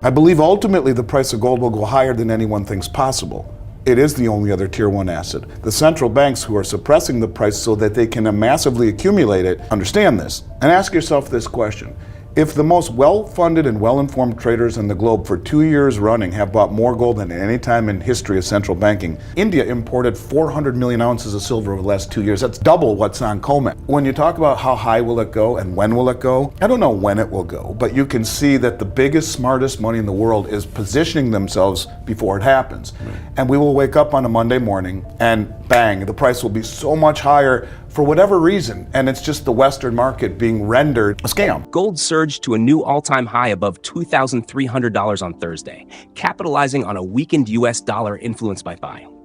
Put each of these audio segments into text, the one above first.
I believe ultimately the price of gold will go higher than anyone thinks possible. It is the only other tier one asset. The central banks who are suppressing the price so that they can massively accumulate it understand this. And ask yourself this question. If the most well-funded and well-informed traders in the globe for 2 years running have bought more gold than at any time in history of central banking, India imported 400 million ounces of silver over the last 2 years. That's double what's on COMEX. When you talk about how high will it go and when will it go, I don't know when it will go, but you can see that the biggest, smartest money in the world is positioning themselves before it happens. And we will wake up on a Monday morning and bang, the price will be so much higher for whatever reason, and it's just the Western market being rendered a scam. Gold surged to a new all-time high above $2,300 on Thursday, capitalizing on a weakened U.S. dollar influenced by buying.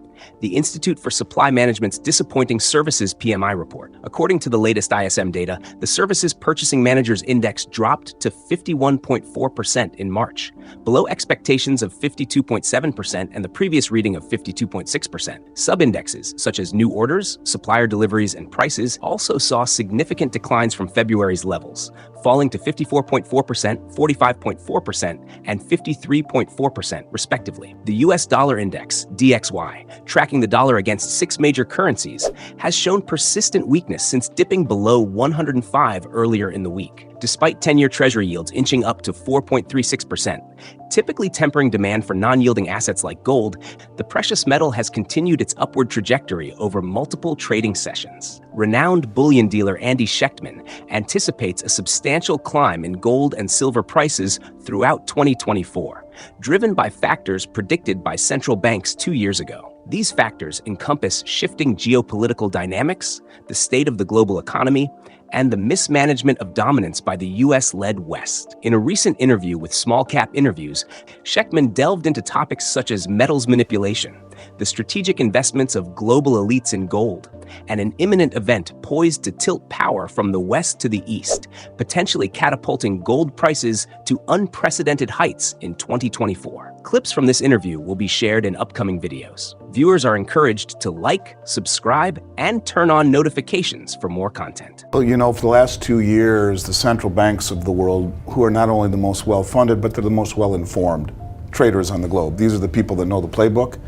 The Institute for Supply Management's disappointing services PMI report. According to the latest ISM data, the Services Purchasing Managers Index dropped to 51.4% in March, below expectations of 52.7% and the previous reading of 52.6%. Sub-indexes, such as new orders, supplier deliveries, and prices, also saw significant declines from February's levels, falling to 54.4%, 45.4%, and 53.4%, respectively. The U.S. Dollar Index, DXY, tracking the dollar against 6 major currencies, has shown persistent weakness since dipping below 105 earlier in the week, despite 10-year Treasury yields inching up to 4.36%. Typically tempering demand for non-yielding assets like gold, the precious metal has continued its upward trajectory over multiple trading sessions. Renowned bullion dealer Andy Schectman anticipates a substantial climb in gold and silver prices throughout 2024, driven by factors predicted by central banks 2 years ago. These factors encompass shifting geopolitical dynamics, the state of the global economy, and the mismanagement of dominance by the US-led West. In a recent interview with Small Cap Interviews, Schectman delved into topics such as metals manipulation, the strategic investments of global elites in gold, and an imminent event poised to tilt power from the west to the east, potentially catapulting gold prices to unprecedented heights in 2024. Clips from this interview will be shared in upcoming videos. Viewers are encouraged to like, subscribe, and turn on notifications for more content. Well, you know, for the last 2 years, the central banks of the world, who are not only the most well-funded, but they're the most well-informed traders on the globe, these are the people that know the playbook,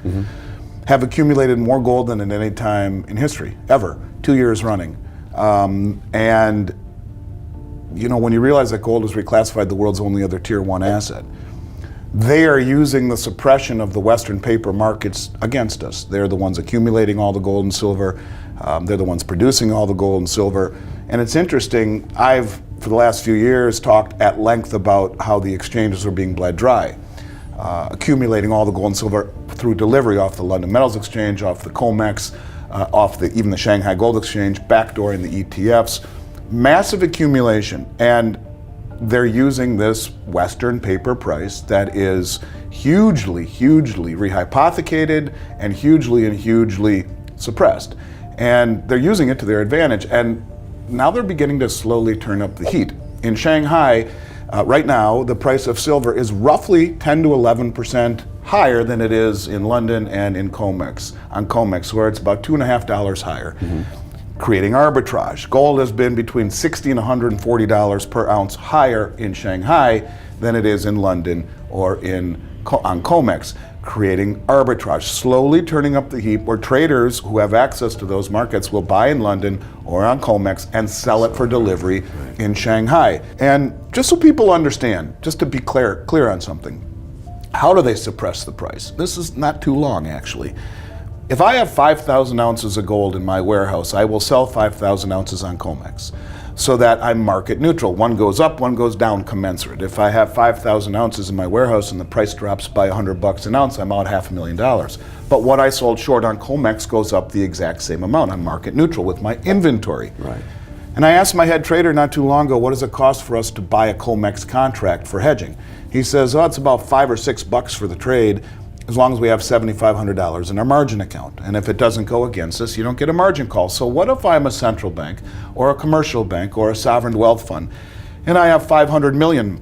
have accumulated more gold than at any time in history, ever, 2 years running. And, you know, when you realize that gold is reclassified the world's only other tier one asset, they are using the suppression of the Western paper markets against us. They're the ones accumulating all the gold and silver. They're the ones producing all the gold and silver. And it's interesting, I've, for the last few years, talked at length about how the exchanges are being bled dry, accumulating all the gold and silver through delivery off the London Metals Exchange, off the COMEX, off even the Shanghai Gold Exchange, backdooring the ETFs. Massive accumulation. And they're using this Western paper price that is hugely, hugely rehypothecated and hugely suppressed. And they're using it to their advantage. And now they're beginning to slowly turn up the heat. In Shanghai, right now, the price of silver is roughly 10 to 11% higher than it is in London and in COMEX, on COMEX, where it's about $2.50 higher. Creating arbitrage. Gold has been between $60 and $140 per ounce higher in Shanghai than it is in London or on COMEX, creating arbitrage, slowly turning up the heat where traders who have access to those markets will buy in London or on COMEX and sell it for delivery in Shanghai. And just so people understand, just to be clear on something, how do they suppress the price? This is not too long, actually. If I have 5,000 ounces of gold in my warehouse, I will sell 5,000 ounces on COMEX so that I'm market neutral. One goes up, one goes down commensurate. If I have 5,000 ounces in my warehouse and the price drops by $100 an ounce, I'm out $500,000. But what I sold short on COMEX goes up the exact same amount. I'm market neutral with my inventory. Right. And I asked my head trader not too long ago, what does it cost for us to buy a COMEX contract for hedging? He says, oh, it's about $5 or $6 for the trade, as long as we have $7,500 in our margin account. And if it doesn't go against us, you don't get a margin call. So what if I'm a central bank or a commercial bank or a sovereign wealth fund and I have 500 million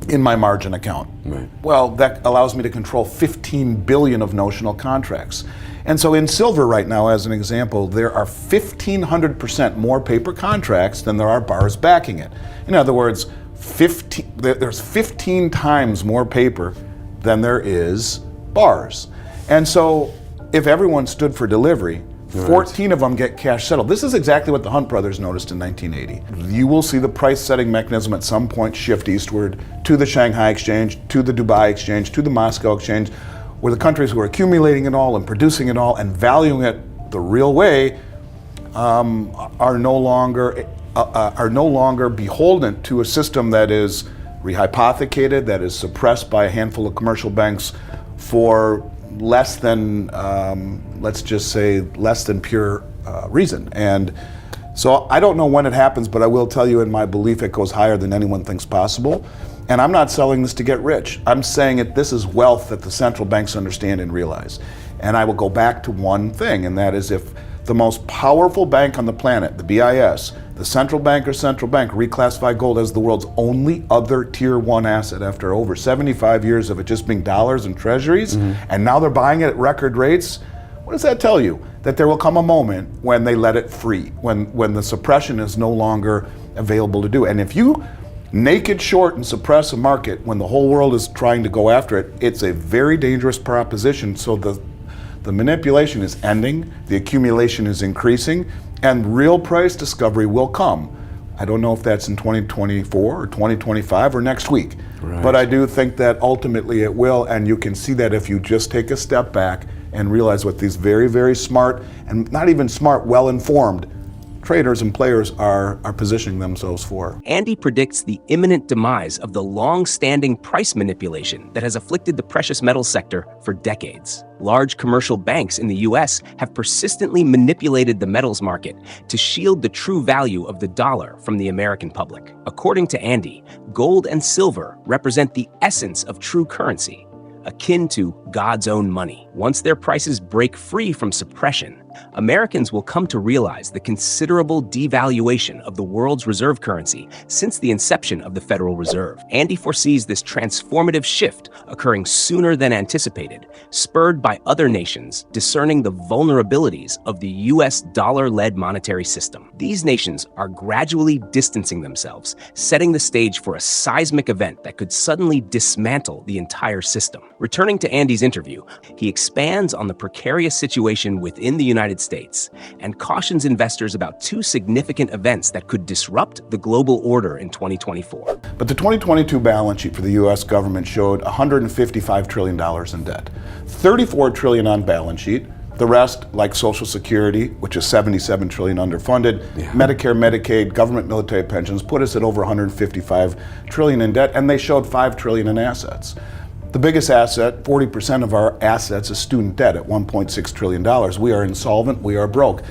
in my margin account? Right. Well, that allows me to control 15 billion of notional contracts. And so in silver right now, as an example, there are 1,500% more paper contracts than there are bars backing it. In other words, there's 15 times more paper than there is bars. And so if everyone stood for delivery, 14 of them get cash settled. This is exactly what the Hunt brothers noticed in 1980. You will see the price setting mechanism at some point shift eastward to the Shanghai exchange, to the Dubai exchange, to the Moscow exchange, where the countries who are accumulating it all and producing it all and valuing it the real way are no longer beholden to a system that is rehypothecated, that is suppressed by a handful of commercial banks for less than, let's just say, less than pure reason. And so I don't know when it happens, but I will tell you in my belief it goes higher than anyone thinks possible. And I'm not selling this to get rich. I'm saying this is wealth that the central banks understand and realize. And I will go back to one thing, and that is if the most powerful bank on the planet, the BIS, the central bank reclassify gold as the world's only other tier one asset after over 75 years of it just being dollars and treasuries, and now they're buying it at record rates. What does that tell you? That there will come a moment when they let it free, when the suppression is no longer available to do. And if you naked short and suppress a market when the whole world is trying to go after it, it's a very dangerous proposition. So the manipulation is ending, the accumulation is increasing, and real price discovery will come. I don't know if that's in 2024 or 2025 or next week, but I do think that ultimately it will, and you can see that if you just take a step back and realize what these very, very smart, and not even smart, well-informed traders and players are positioning themselves for. Andy predicts the imminent demise of the long-standing price manipulation that has afflicted the precious metals sector for decades. Large commercial banks in the U.S. have persistently manipulated the metals market to shield the true value of the dollar from the American public. According to Andy, gold and silver represent the essence of true currency, akin to God's own money. Once their prices break free from suppression, Americans will come to realize the considerable devaluation of the world's reserve currency since the inception of the Federal Reserve. Andy foresees this transformative shift occurring sooner than anticipated, spurred by other nations discerning the vulnerabilities of the U.S. dollar-led monetary system. These nations are gradually distancing themselves, setting the stage for a seismic event that could suddenly dismantle the entire system. Returning to Andy's interview, he expands on the precarious situation within the United States and cautions investors about two significant events that could disrupt the global order in 2024. But the 2022 balance sheet for the U.S. government showed $155 trillion in debt, $34 trillion on balance sheet. The rest, like Social Security, which is $77 trillion underfunded, Medicare, Medicaid, government military pensions, put us at over $155 trillion in debt, and they showed $5 trillion in assets. The biggest asset, 40% of our assets, is student debt at $1.6 trillion. We are insolvent, we are broke.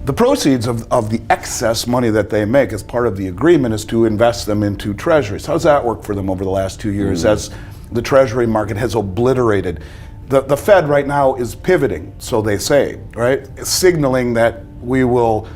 The proceeds of the excess money that they make as part of the agreement is to invest them into treasuries. How's that work for them over the last 2 years as the treasury market has obliterated? The Fed right now is pivoting, so they say, right? Signaling that we will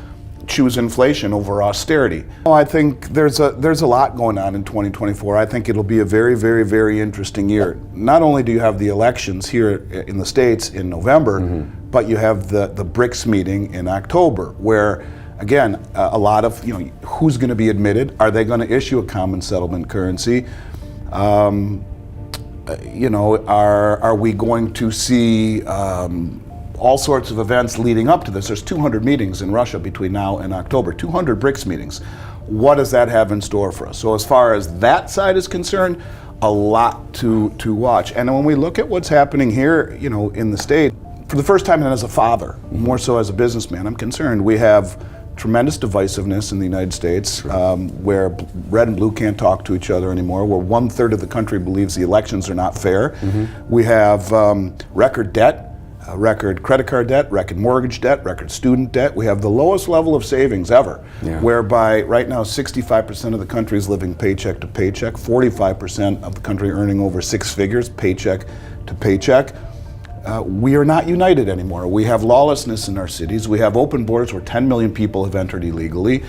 choose inflation over austerity. I think there's a lot going on in 2024. I think it'll be a very, very, very interesting year. Not only do you have the elections here in the States in November, but you have the BRICS meeting in October, where again, a lot of, who's going to be admitted? Are they going to issue a common settlement currency? Are we going to see all sorts of events leading up to this? There's 200 meetings in Russia between now and October, 200 BRICS meetings. What does that have in store for us? So as far as that side is concerned, a lot to watch. And when we look at what's happening here, in the state, for the first time and as a father, more so as a businessman, I'm concerned. We have tremendous divisiveness in the United States, where red and blue can't talk to each other anymore, where 1/3 of the country believes the elections are not fair. We have record debt, record credit card debt, record mortgage debt, record student debt. We have the lowest level of savings ever, whereby right now 65% of the country is living paycheck to paycheck, 45% of the country earning over six figures, paycheck to paycheck. We are not united anymore. We have lawlessness in our cities. We have open borders where 10 million people have entered illegally.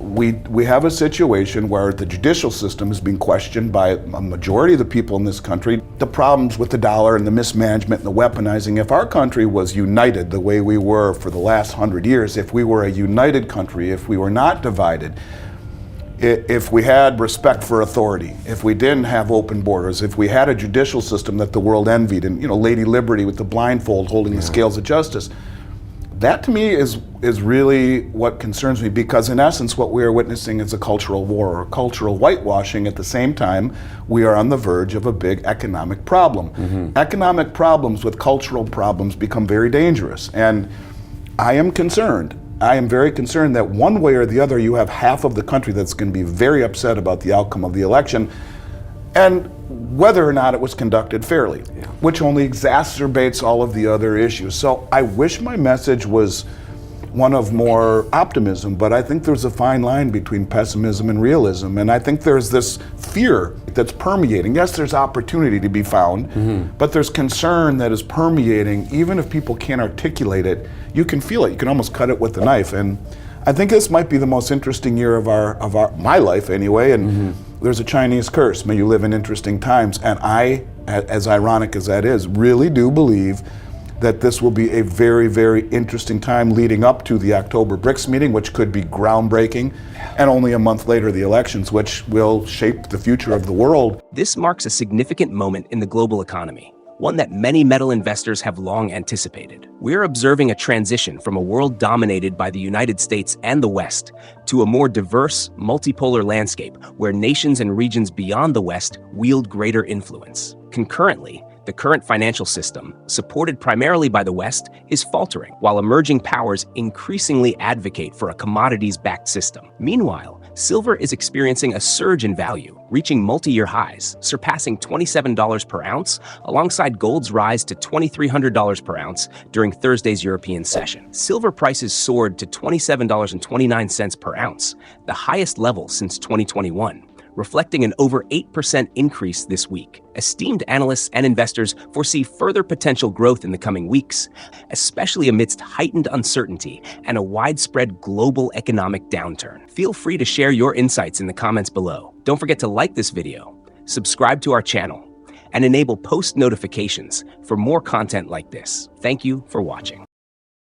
We have a situation where the judicial system is being questioned by a majority of the people in this country. The problems with the dollar and the mismanagement and the weaponizing. If our country was united the way we were for the last 100 years, if we were a united country, if we were not divided, If we had respect for authority, if we didn't have open borders, if we had a judicial system that the world envied, and Lady Liberty with the blindfold holding the scales of justice, that to me is really what concerns me, because in essence what we are witnessing is a cultural war or cultural whitewashing. At the same time, we are on the verge of a big economic problem. Economic problems with cultural problems become very dangerous, and I am concerned. I am very concerned that one way or the other you have half of the country that's going to be very upset about the outcome of the election, and whether or not it was conducted fairly, which only exacerbates all of the other issues. So I wish my message was one of more optimism, but I think there's a fine line between pessimism and realism, and I think there's this fear that's permeating. Yes, there's opportunity to be found, but there's concern that is permeating. Even if people can't articulate it, you can feel it. You can almost cut it with a knife, and I think this might be the most interesting year of my life anyway, and there's a Chinese curse, may you live in interesting times, and I, as ironic as that is, really do believe that this will be a very, very interesting time leading up to the October BRICS meeting, which could be groundbreaking, and only a month later the elections, which will shape the future of the world. This marks a significant moment in the global economy, one that many metal investors have long anticipated. We're observing a transition from a world dominated by the United States and the West to a more diverse, multipolar landscape where nations and regions beyond the West wield greater influence. Concurrently, the current financial system, supported primarily by the West, is faltering, while emerging powers increasingly advocate for a commodities-backed system. Meanwhile, silver is experiencing a surge in value, reaching multi-year highs, surpassing $27 per ounce, alongside gold's rise to $2,300 per ounce during Thursday's European session. Silver prices soared to $27.29 per ounce, the highest level since 2021. Reflecting an over 8% increase this week. Esteemed analysts and investors foresee further potential growth in the coming weeks, especially amidst heightened uncertainty and a widespread global economic downturn. Feel free to share your insights in the comments below. Don't forget to like this video, subscribe to our channel, and enable post notifications for more content like this. Thank you for watching.